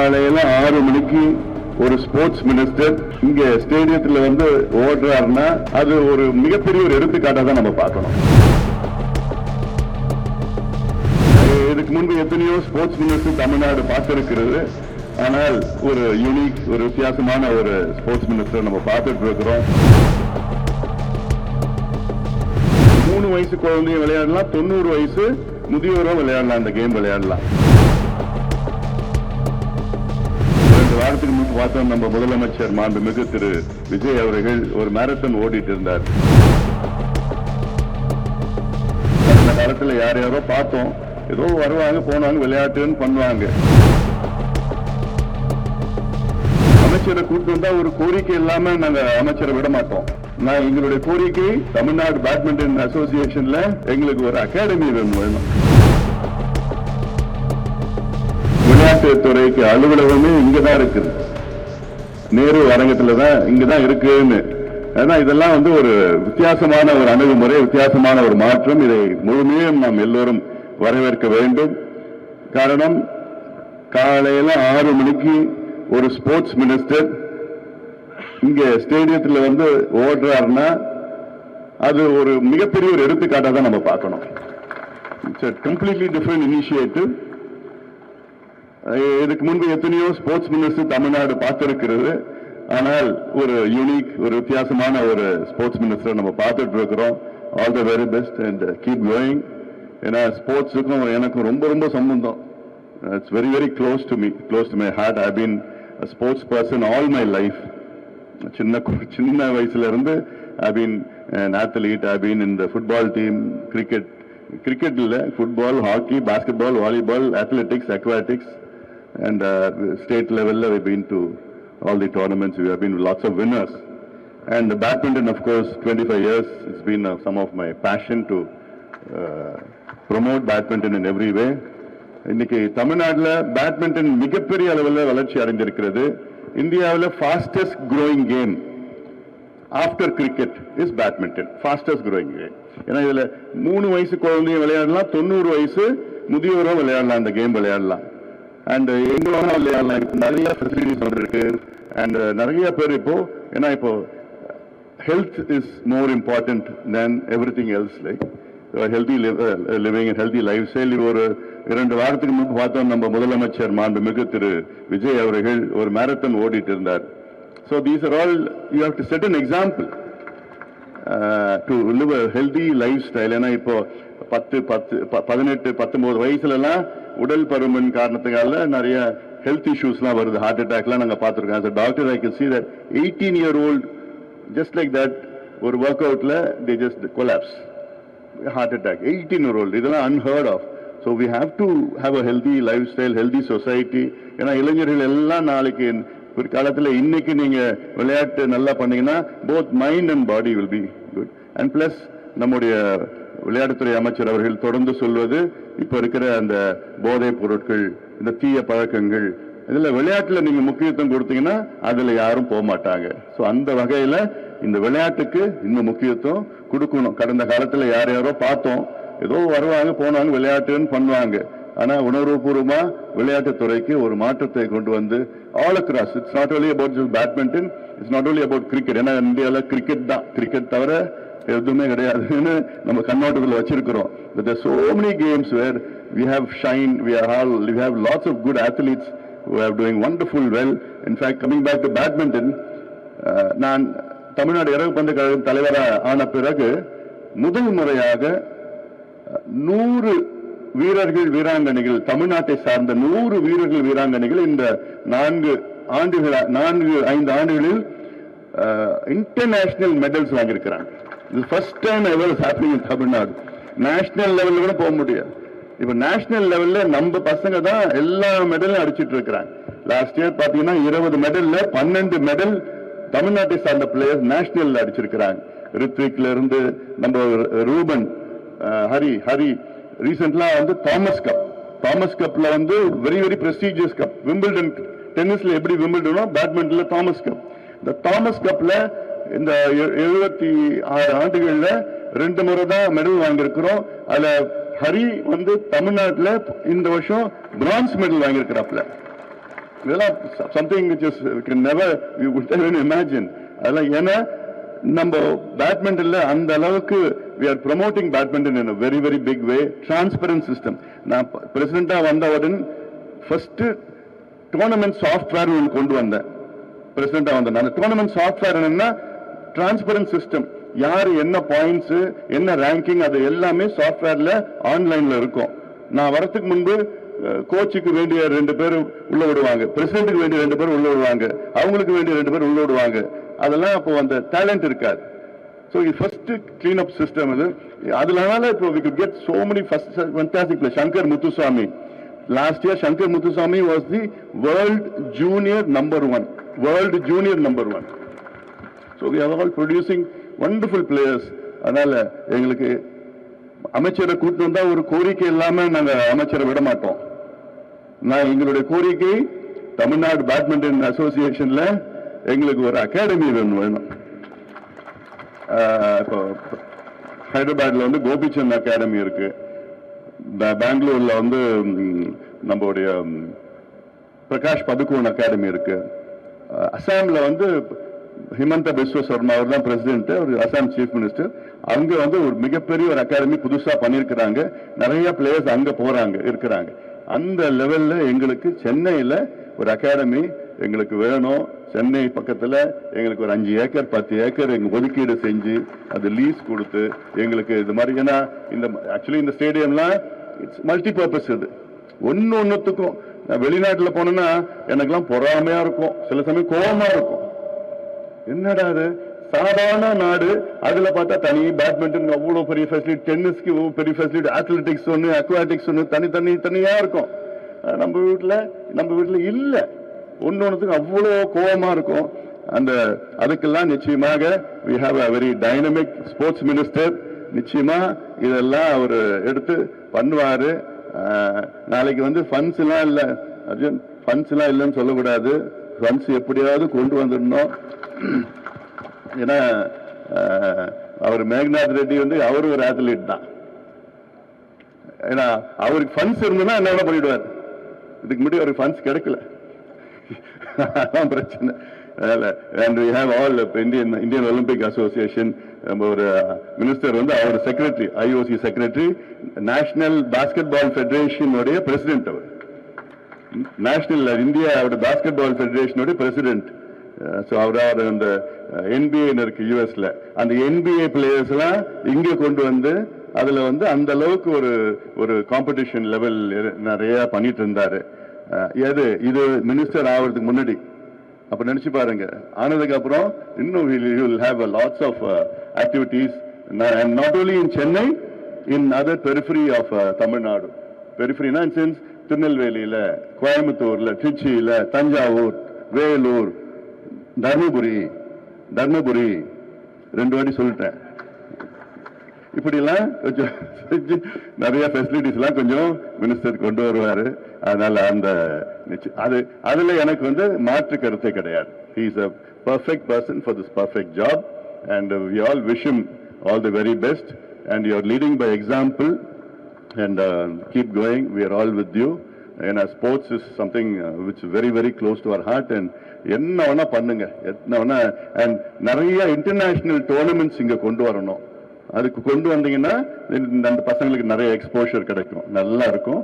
காலையில 6 மணிக்கு ஒரு ஸ்போர்ட்ஸ் மினிஸ்டர் இங்க ஸ்டேடியத்துல வந்து ஓடுறாருன்னா அது ஒரு மிகப்பெரிய ஒரு எடுத்துக்காட்டா தான் நம்ம பார்க்கணும். இதுக்கு முன்பு எத்தனையோ ஸ்போர்ட்ஸ் மினிஸ்டர் தமிழ்நாடு பார்த்திருக்கிறது. ஆனால் ஒரு யூனிக், ஒரு வித்தியாசமான ஒரு ஸ்போர்ட்ஸ் மினிஸ்டர் நம்ம பார்த்துட்டு இருக்கிறோம். 3 வயசு குழந்தையும் விளையாடலாம், 90 வயசு முதியோரும் விளையாடலாம், அந்த கேம் விளையாடலாம். 2 வாரத்துக்கு முன்பு பார்த்தோம், நம்ம முதலமைச்சர் மாண்புமிகு திரு விஜய் அவர்கள் ஒரு மாரத்தான் ஓடிட்டு இருந்தார். அந்த காலத்துல யாரோ பார்த்தோம், ஏதோ வருவாங்க போனாங்க விளையாட்டுன்னு பண்ணுவாங்க. அமைச்சரை கூட்டு வந்தா ஒரு கோரிக்கை இல்லாம நாங்க அமைச்சரை விட மாட்டோம். நான் எங்களுடைய கோரிக்கை, தமிழ்நாடு பேட்மிண்டன் அசோசியேஷன்ல எங்களுக்கு ஒரு அகாடமி வேணும். விளையாட்டுத்துறைக்கு அலுவலகமே இங்கதான் இருக்குது, நேரு அரங்கத்துலதான் இங்கதான் இருக்குன்னு. ஏன்னா இதெல்லாம் வந்து ஒரு வித்தியாசமான ஒரு அணுகுமுறை, வித்தியாசமான ஒரு மாற்றம். இதை முழுமையும் நாம் எல்லோரும் வரவேற்க வேண்டும். காரணம், காலையில 6 மணிக்கு ஒரு ஸ்போர்ட்ஸ் மினிஸ்டர் இங்க ஸ்டேடியத்துல வந்து ஓடுறாருன்னா அது ஒரு மிகப்பெரிய ஒரு எடுத்துக்காட்டா தான் நம்ம பார்க்கணும். It's completely different initiative. இதுக்கு முன்பு எத்தனையோ ஸ்போர்ட்ஸ் மினிஸ்டர் தமிழ்நாடு பார்த்திருக்கிறது. ஆனால் ஒரு யூனிக், ஒரு வித்தியாசமான ஒரு ஸ்போர்ட்ஸ் மினிஸ்டர் நம்ம பார்த்துட்டு இருக்கிறோம். All the very best and keep going. ஏன்னா ஸ்போர்ட்ஸுக்கும் எனக்கும் ரொம்ப ரொம்ப சம்பந்தம். It's very very close to me, close to my heart. I been a sports person all my life. சின்ன வயசுல இருந்து I've been an athlete. I've been in the football team, cricket இல்ல, football, hockey, basketball, volleyball, athletics, aquatics, and state level we've been to all the tournaments. We have been lots of winners. And the badminton, of course, 25 years, it's been some of my passion to promote badminton in every way. இன்னைக்கு தமிழ்நாட்டில் badminton மிகப்பெரிய அளவில் வளர்ச்சி அடைந்திருக்கிறது. இந்தியாவில் fastest growing game after cricket is badminton, fastest growing game. ஏன்னா இதுல 3 வயசு குழந்தையும் விளையாடலாம், 90 வயசு முதியோரும் விளையாடலாம், அந்த கேம் விளையாடலாம். அண்ட் எங்க விளையாடலாம், நிறைய ஃபெசிலிட்டிஸ் இருக்கு. அண்ட் நிறைய பேர் இப்போ, ஏன்னா இப்போ health is more important than every thing else. Like healthy living and healthy life style. ஒரு 2 வாரத்துக்கு முன்பு பார்த்தோம், நம்ம முதலமைச்சர் மாண்புமிகு திரு விஜய் அவர்கள் ஒரு மாரத்தான் ஓடிட்டு இருந்தார். So these are all you have to set an example to live a healthy life style. ஏன்னா இப்போ 18, 19 வயசுலலாம் உடல் பருமன் காரணத்துக்காக நிறைய ஹெல்த் இஷ்யூஸ்லாம் வருது, ஹார்ட் அட்டாக்லாம் நாங்கள் பார்த்துருக்கோம். as a doctor I can see that 18-year-old just like that ஒரு work அவுட்ல they just collapse, heart attack. 18-year-old, இதெல்லாம் unheard of. So we have to have a healthy lifestyle, healthy society. ஏன்னா இளைஞர்கள் எல்லாம் நாளைக்கு ஒரு காலத்தில் இன்னைக்கு நீங்க விளையாட்டு நல்லா பண்ணீங்கன்னா both mind and body will be good. And plus நம்முடைய விளையாட்டுத்துறை அமைச்சர் அவர்கள் தொடர்ந்து சொல்வது, இப்ப இருக்கிற அந்த போதைப் பொருட்கள், இந்த தீய பழக்கங்கள், இதுல விளையாட்டுல நீங்க முக்கியத்துவம் கொடுத்தீங்கன்னா அதுல யாரும் போக மாட்டாங்க. ஸோ அந்த வகையில இந்த விளையாட்டுக்கு இன்னும் முக்கியத்துவம் கொடுக்கணும். கடந்த காலத்துல யாரோ பார்த்தோம், ஏதோ வருவாங்க போனாங்க விளையாட்டுன்னு பண்ணுவாங்க. ஆனா உணர்வுபூர்வமா விளையாட்டு துறைக்கு ஒரு மாற்றத்தை கொண்டு வந்து all across, it's not only about just badminton, it's not only about cricket. ஏன்னா இந்தியாவில் கிரிக்கெட் தான், கிரிக்கெட் தவிர எதுவுமே கிடையாதுன்னு நம்ம கண்ணோட்டத்தில் வச்சிருக்கிறோம். But there are so many games where we have shine, we have lots of good athletes who are doing wonderful well. In fact, coming back to badminton, நான் தமிழ்நாடு இறகு பந்து கழகம் தலைவராக ஆன பிறகு முதல் முறையாக 100 வீரர்கள் வீராங்கனைகள், தமிழ்நாட்டை சார்ந்த 100 வீரர்கள் வீராங்கனைகள் இந்த 5 ஆண்டுகளில் இன்டர்நேஷனல் மெடல்ஸ் வாங்கியிருக்கிறாங்க. இது first time ever happening in Tamil Nadu. National லெவலில் கூட போக முடியாது. இப்ப நேஷனல் லெவல்ல நம்ம பசங்க தான் எல்லா மெடலும் அடிச்சிட்டு இருக்கிறாங்க. லாஸ்ட் இயர் பாத்தீங்கன்னா 20 மெடல்ல 12 மெடல் தமிழ்நாட்டை சார்ந்த பிளேயர்ஸ் நேஷனல் அடிச்சிருக்கிறாங்க. ரித்விக்ல இருந்து நம்ம ரூபன், ஹரி ரீசென்ட்லா வந்து தாமஸ் கப்ல வந்து very very prestigious cup. Wimbledon டென்னிஸ்ல எப்படி விம்பிள்டனோ பேட்மிண்டன்ல தாமஸ் கப். இந்த தாமஸ் கப்ல இந்த 76 ஆண்டுகள்ல 2 முறை தான் மெடல் வாங்கியிருக்கிறோம். அதுல ஹரி வந்து தமிழ்நாட்டில் இந்த வருஷம் பிரான்ஸ் மெடல் வாங்கியிருக்கிறாப்ல. இதெல்லாம் something which is can never you would even imagine. அதெல்லாம் ஏன்னா நம்ம பேட்மிண்டன்ல அந்த அளவுக்கு we are promoting badminton in a very very big way. Transparent system. நான் பிரசிடென்ட்டா வந்தவுடன் ஃபர்ஸ்ட் டோர்னமெண்ட் சாஃப்ட்வேர் ஒன்று கொண்டு வந்தேன். பிரசிடென்ட்டா வந்தேன். அந்த டோர்னமெண்ட் சாஃப்ட்வேர் என்னன்னா டிரான்ஸ்பரண்ட் சிஸ்டம். யார் என்ன பாயிண்ட்ஸ் என்ன ரேங்கிங் அது எல்லாமே சாஃப்ட்வேர்ல ஆன்லைன்ல இருக்கும். நான் வரதுக்கு முன்பு கோச்சுக்கு வேண்டிய 2 பேர் உள்ள விடுவாங்க, பிரசிடென்ட்டுக்கு வேண்டிய 2 பேர் உள்ள விடுவாங்க, அவங்களுக்கு வேண்டிய 2 பேர் உள்ள விடுவாங்க. அதெல்லாம் அப்போ அந்த டேலண்ட் இருக்காது. ஸோ இது ஃபர்ஸ்ட் கிளீன் அப் சிஸ்டம் இது. அதனால இப்போ we could get so many first fantastic players. Shankar Muthuswamy. Last year Shankar Muthuswamy was the world junior number 1. World junior number 1. So we are all producing wonderful players. அதனால எங்களுக்கு அமைச்சரை கூட்டு வந்தா ஒரு கோரிக்கை இல்லாம நாங்க அமைச்சரை விட மாட்டோம். நான் எங்களுடைய கோரிக்கை தமிழ்நாடு பேட்மிண்டன் அசோசியேஷன்ல எங்களுக்கு ஒரு அகாடமி வேணும். இப்போ ஹைதராபாத்ல வந்து கோபிச்சந்த் அகாடமி இருக்கு, பெங்களூர்ல வந்து நம்மளுடைய பிரகாஷ் பதுகோன் அகாடமி இருக்கு, அசாம்ல வந்து ஹிமந்த பிஸ்வ சர்மா அவர் தான் பிரசிடென்ட், ஒரு அசாம் சீஃப் மினிஸ்டர். அங்க வந்து ஒரு மிகப்பெரிய ஒரு அகாடமி புதுசா பண்ணிருக்கிறாங்க. நிறைய பிளேயர்ஸ் அங்க போறாங்க இருக்கிறாங்க. அந்த லெவல்ல எங்களுக்கு சென்னையில ஒரு அகாடமி எங்களுக்கு வேணும். சென்னை பக்கத்துல எங்களுக்கு ஒரு 5 ஏக்கர் 10 ஏக்கர் எங்க ஒதுக்கீடு செஞ்சு அது லீஸ் கொடுத்து எங்களுக்கு இது மாதிரி. ஏன்னா இந்த ஆக்சுவலி இந்த ஸ்டேடியம்லாம் இட்ஸ் மல்டி பர்பஸ். இது ஒன்னுத்துக்கும் வெளிநாட்டுல போனோம்னா எனக்குலாம் பொறாமையா இருக்கும், சில சமயம் கோபமா இருக்கும். என்னடா அது சாதாரண நாடு, அதுல பார்த்தா தனி பேட்மிண்டன் அவ்வளவு பெரிய ஃபெசிலிட்டி, டென்னிஸ்க்கு பெரிய ஃபெசிலிட்டி, அத்லெட்டிக்ஸ் ஒன்று, அக்வாட்டிக்ஸ் ஒன்று, தனியா இருக்கும். நம்ம வீட்டுல இல்ல, ஒன்னொன்னுக்கு அவ்வளோ கோபமா இருக்கும். அந்த அதுக்கெல்லாம் நிச்சயமாக we have a very dynamic sports minister. நிச்சயமா இதெல்லாம் அவர் எடுத்து பண்ணுவாரு. நாளைக்கு வந்து ஃபண்ட்ஸ் எல்லாம் இல்ல அர்ஜுன், ஃபண்ட்ஸ் எல்லாம் இல்லைன்னு சொல்லக்கூடாது. ஃபண்ட்ஸ் எப்படியாவது கொண்டு வந்துடணும். ஏன்னா அவர் மேக்நாத் ரெட்டி வந்து அவரு ஒரு அத்லீட் தான். ஏன்னா அவருக்கு ஃபண்ட்ஸ் இருந்ததுன்னா என்ன பண்ணிடுவார். இதுக்கு முன்னாடி அவருக்கு ஃபண்ட்ஸ் கிடைக்கல, அதான் பிரச்சனை. And we have all Indian Olympic Association. ஒரு மினிஸ்டர் வந்து அவர் secretary, IOC secretary, national basketball federation உடைய பிரசிடென்ட். அவர் நேஷனல் இந்தியா பாஸ்கெட்பால் ஃபெடரேஷனுடைய பிரசிடென்ட். ஸோ அவர் அந்த NBA இருக்கு யூஎஸ்ல, அந்த NBA பிளேயர்ஸ் எல்லாம் இங்க கொண்டு வந்து அதுல வந்து அந்த அளவுக்கு ஒரு காம்படிஷன் லெவல் நிறைய பண்ணிட்டு இருந்தாரு. இது மினிஸ்டர் ஆகிறதுக்கு முன்னாடி. அப்ப நினைச்சு பாருங்க, ஆனதுக்கு அப்புறம் இன்னும் you will have lots of activities, and not only in Chennai, in other periphery of Tamil Nadu. Periphery in sense திருநெல்வேலியில, கோயம்புத்தூர்ல, திருச்சியில, தஞ்சாவூர், வேலூர், தர்மபுரி 2 வாட்டி சொல்லிட்டேன். இப்படிலாம் கொஞ்சம் நிறைய ஃபெசிலிட்டிஸ் எல்லாம் கொஞ்சம் மினிஸ்டர் கொண்டு வருவாரு. அதனால அதுல எனக்கு வந்து மாற்று கருத்தை கிடையாது. He is a perfect person for this perfect job, and we all wish him all the very best. And you are leading by example, and keep going. We are all with you. And sports is something which is very very close to our heart. And என்ன வேணா பண்ணுங்க, என்ன வேணா. And நிறைய international tournaments இங்க கொண்டு வரணும். அதுக்கு கொண்டு வந்தீங்கன்னா அந்த பசங்களுக்கு நிறைய எக்ஸ்போஷர் கிடைக்கும், நல்லா இருக்கும்.